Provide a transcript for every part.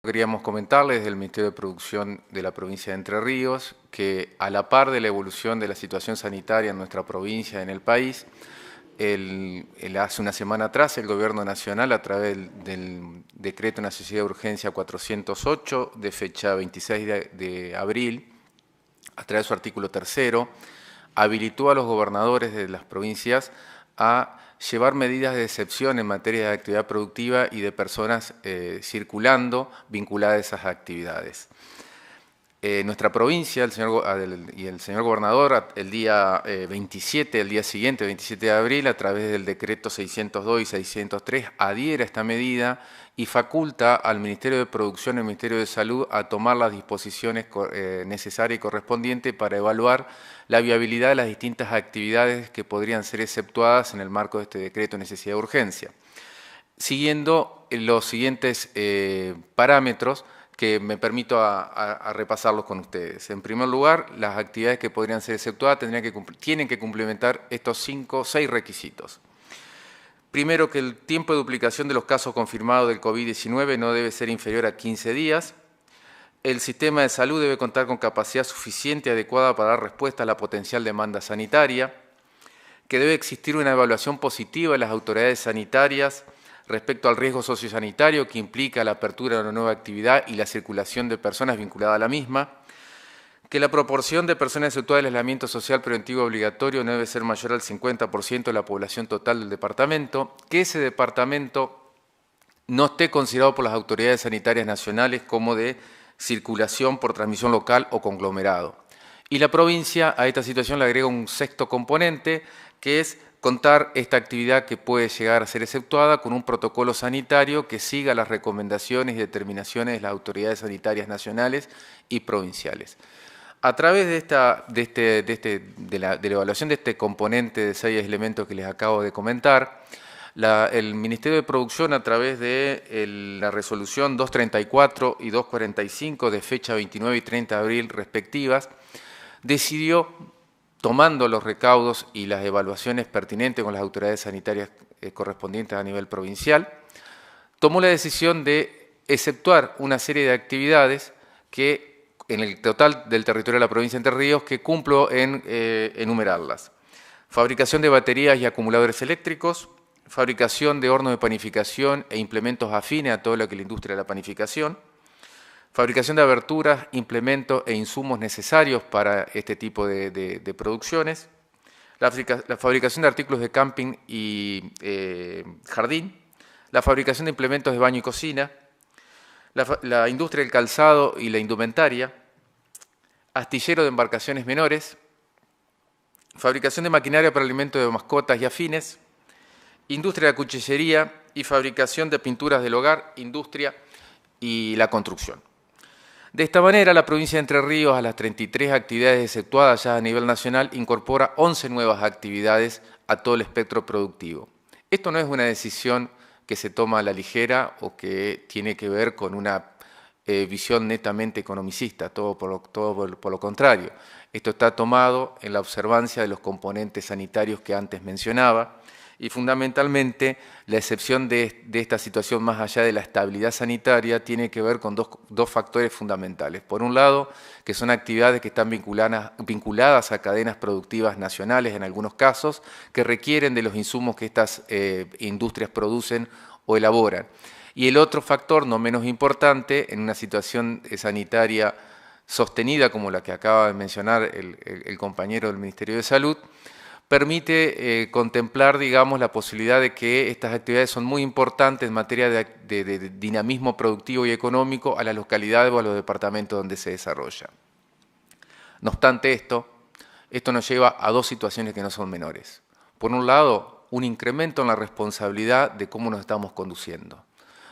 Queríamos comentarles desde el Ministerio de Producción de la provincia de Entre Ríos que a la par de la evolución de la situación sanitaria en nuestra provincia y en el país, hace una semana atrás el Gobierno Nacional, a través del Decreto de Necesidad de Urgencia 408, de fecha 26 de abril, a través de su artículo 3º, habilitó a los gobernadores de las provincias a llevar medidas de excepción en materia de actividad productiva y de personas circulando vinculadas a esas actividades. Nuestra provincia, el señor gobernador, el día 27, el día siguiente, 27 de abril, a través del decreto 602 y 603, adhiere a esta medida y faculta al Ministerio de Producción y al Ministerio de Salud a tomar las disposiciones necesarias y correspondientes para evaluar la viabilidad de las distintas actividades que podrían ser exceptuadas en el marco de este decreto de necesidad de urgencia, siguiendo los siguientes parámetros que me permito a repasarlos con ustedes. En primer lugar, las actividades que podrían ser exceptuadas tienen que cumplimentar estos 6 requisitos. Primero, que el tiempo de duplicación de los casos confirmados del COVID-19 no debe ser inferior a 15 días. El sistema de salud debe contar con capacidad suficiente y adecuada para dar respuesta a la potencial demanda sanitaria. Que debe existir una evaluación positiva de las autoridades sanitarias respecto al riesgo sociosanitario que implica la apertura de una nueva actividad y la circulación de personas vinculadas a la misma, que la proporción de personas exceptuadas del aislamiento social preventivo obligatorio no debe ser mayor al 50% de la población total del departamento, que ese departamento no esté considerado por las autoridades sanitarias nacionales como de circulación por transmisión local o conglomerado. Y la provincia a esta situación le agrega un 6º componente, que es contar esta actividad que puede llegar a ser exceptuada con un protocolo sanitario que siga las recomendaciones y determinaciones de las autoridades sanitarias nacionales y provinciales. A través de la evaluación de este componente de 6 elementos que les acabo de comentar, el Ministerio de Producción, a través de la resolución 234 y 245 de fecha 29 y 30 de abril respectivas, decidió, tomando los recaudos y las evaluaciones pertinentes con las autoridades sanitarias correspondientes a nivel provincial, tomó la decisión de exceptuar una serie de actividades que en el total del territorio de la provincia de Entre Ríos, que cumplo en enumerarlas. Fabricación de baterías y acumuladores eléctricos, fabricación de hornos de panificación e implementos afines a todo lo que es la industria de la panificación, fabricación de aberturas, implementos e insumos necesarios para este tipo de producciones, la fabricación de artículos de camping y jardín, la fabricación de implementos de baño y cocina, la industria del calzado y la indumentaria, astillero de embarcaciones menores, fabricación de maquinaria para alimentos de mascotas y afines, industria de la cuchillería y fabricación de pinturas del hogar, industria y la construcción. De esta manera, la provincia de Entre Ríos, a las 33 actividades exceptuadas ya a nivel nacional, incorpora 11 nuevas actividades a todo el espectro productivo. Esto no es una decisión que se toma a la ligera o que tiene que ver con una visión netamente economicista, todo por lo contrario. Esto está tomado en la observancia de los componentes sanitarios que antes mencionaba, y fundamentalmente la excepción de esta situación, más allá de la estabilidad sanitaria, tiene que ver con dos factores fundamentales. Por un lado, que son actividades que están vinculadas a cadenas productivas nacionales en algunos casos, que requieren de los insumos que estas industrias producen o elaboran. Y el otro factor, no menos importante, en una situación sanitaria sostenida como la que acaba de mencionar el compañero del Ministerio de Salud, permite contemplar, digamos, la posibilidad de que estas actividades son muy importantes en materia de dinamismo productivo y económico a las localidades o a los departamentos donde se desarrolla. No obstante esto nos lleva a 2 situaciones que no son menores. Por un lado, un incremento en la responsabilidad de cómo nos estamos conduciendo.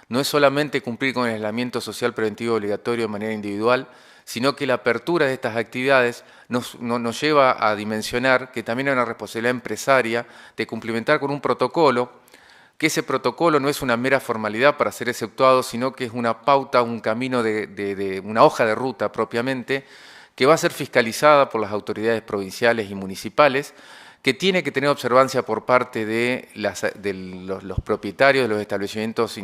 No es solamente cumplir con el aislamiento social preventivo obligatorio de manera individual, sino que la apertura de estas actividades nos lleva a dimensionar que también hay una responsabilidad empresaria de cumplimentar con un protocolo, que ese protocolo no es una mera formalidad para ser exceptuado, sino que es una pauta, un camino una hoja de ruta propiamente, que va a ser fiscalizada por las autoridades provinciales y municipales, que tiene que tener observancia por parte de, los propietarios de los establecimientos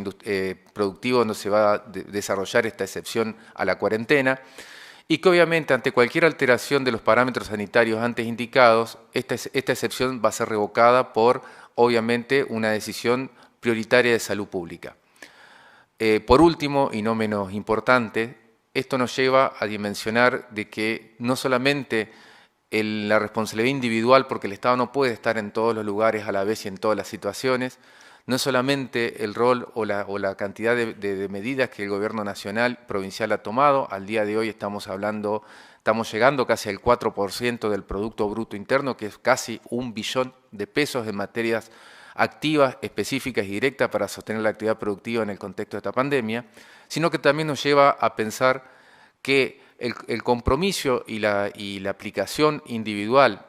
productivos donde se va a desarrollar esta excepción a la cuarentena, y que obviamente ante cualquier alteración de los parámetros sanitarios antes indicados, esta excepción va a ser revocada por, obviamente, una decisión prioritaria de salud pública. Por último, y no menos importante, esto nos lleva a dimensionar de que no solamente la responsabilidad individual, porque el Estado no puede estar en todos los lugares a la vez y en todas las situaciones, no es solamente el rol o la cantidad de medidas que el gobierno nacional, provincial ha tomado. Al día de hoy estamos llegando casi al 4% del Producto Bruto Interno, que es casi 1 billón de pesos en materias activas, específicas y directas para sostener la actividad productiva en el contexto de esta pandemia, sino que también nos lleva a pensar que el compromiso y la aplicación individual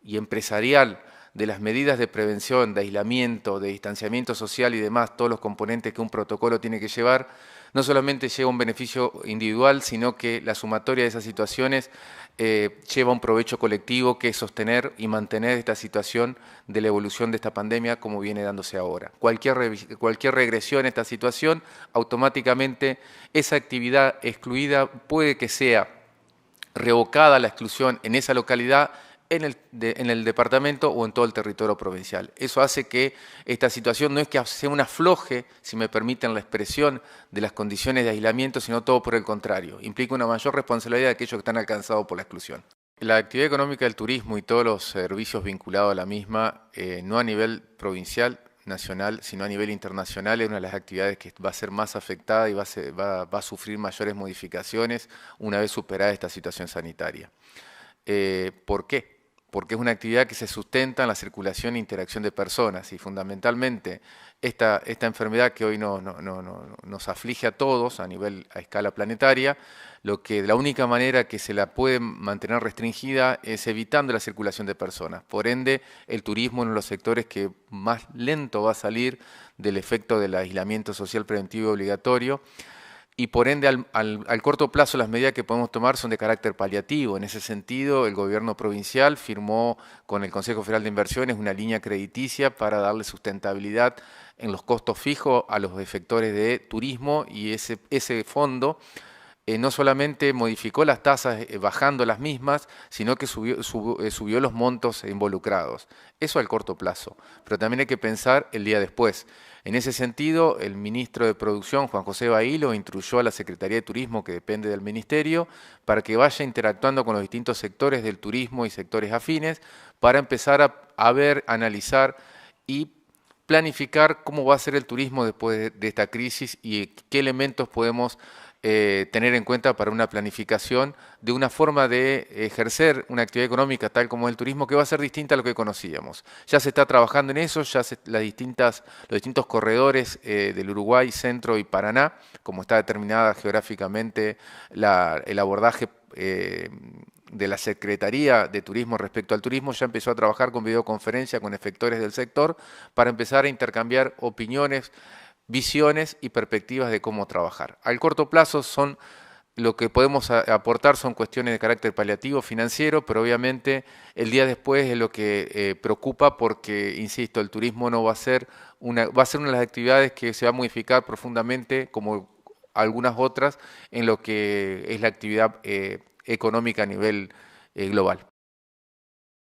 y empresarial de las medidas de prevención, de aislamiento, de distanciamiento social y demás, todos los componentes que un protocolo tiene que llevar, no solamente lleva un beneficio individual, sino que la sumatoria de esas situaciones lleva un provecho colectivo, que es sostener y mantener esta situación de la evolución de esta pandemia como viene dándose ahora. Cualquier regresión en esta situación, automáticamente esa actividad excluida puede que sea revocada la exclusión en esa localidad, en el departamento o en todo el territorio provincial. Eso hace que esta situación no es que sea un afloje, si me permiten la expresión, de las condiciones de aislamiento, sino todo por el contrario. Implica una mayor responsabilidad de aquellos que están alcanzados por la exclusión. La actividad económica del turismo y todos los servicios vinculados a la misma, no a nivel provincial, nacional, sino a nivel internacional, es una de las actividades que va a ser más afectada y va a sufrir mayores modificaciones una vez superada esta situación sanitaria. ¿Por qué? Porque es una actividad que se sustenta en la circulación e interacción de personas y fundamentalmente esta enfermedad que hoy nos aflige a todos a escala planetaria, la única manera que se la puede mantener restringida es evitando la circulación de personas. Por ende, el turismo es uno de los sectores que más lento va a salir del efecto del aislamiento social preventivo y obligatorio. Y por ende, al corto plazo, las medidas que podemos tomar son de carácter paliativo. En ese sentido, el gobierno provincial firmó con el Consejo Federal de Inversiones una línea crediticia para darle sustentabilidad en los costos fijos a los efectores de turismo, y ese fondo no solamente modificó las tasas bajando las mismas, sino que subió los montos involucrados. Eso al corto plazo, pero también hay que pensar el día después. En ese sentido, el ministro de Producción, Juan José Bailo, instruyó a la Secretaría de Turismo, que depende del Ministerio, para que vaya interactuando con los distintos sectores del turismo y sectores afines, para empezar a ver, analizar y planificar cómo va a ser el turismo después de esta crisis y qué elementos podemos tener en cuenta para una planificación de una forma de ejercer una actividad económica tal como el turismo, que va a ser distinta a lo que conocíamos. Ya se está trabajando en eso, los distintos corredores del Uruguay, Centro y Paraná, como está determinada geográficamente el abordaje de la Secretaría de Turismo respecto al turismo, ya empezó a trabajar con videoconferencia con efectores del sector para empezar a intercambiar opiniones, visiones y perspectivas de cómo trabajar. Al corto plazo lo que podemos aportar son cuestiones de carácter paliativo, financiero, pero obviamente el día después es lo que preocupa porque, insisto, el turismo no va a ser una de las actividades que se va a modificar profundamente, como algunas otras, en lo que es la actividad económica a nivel global.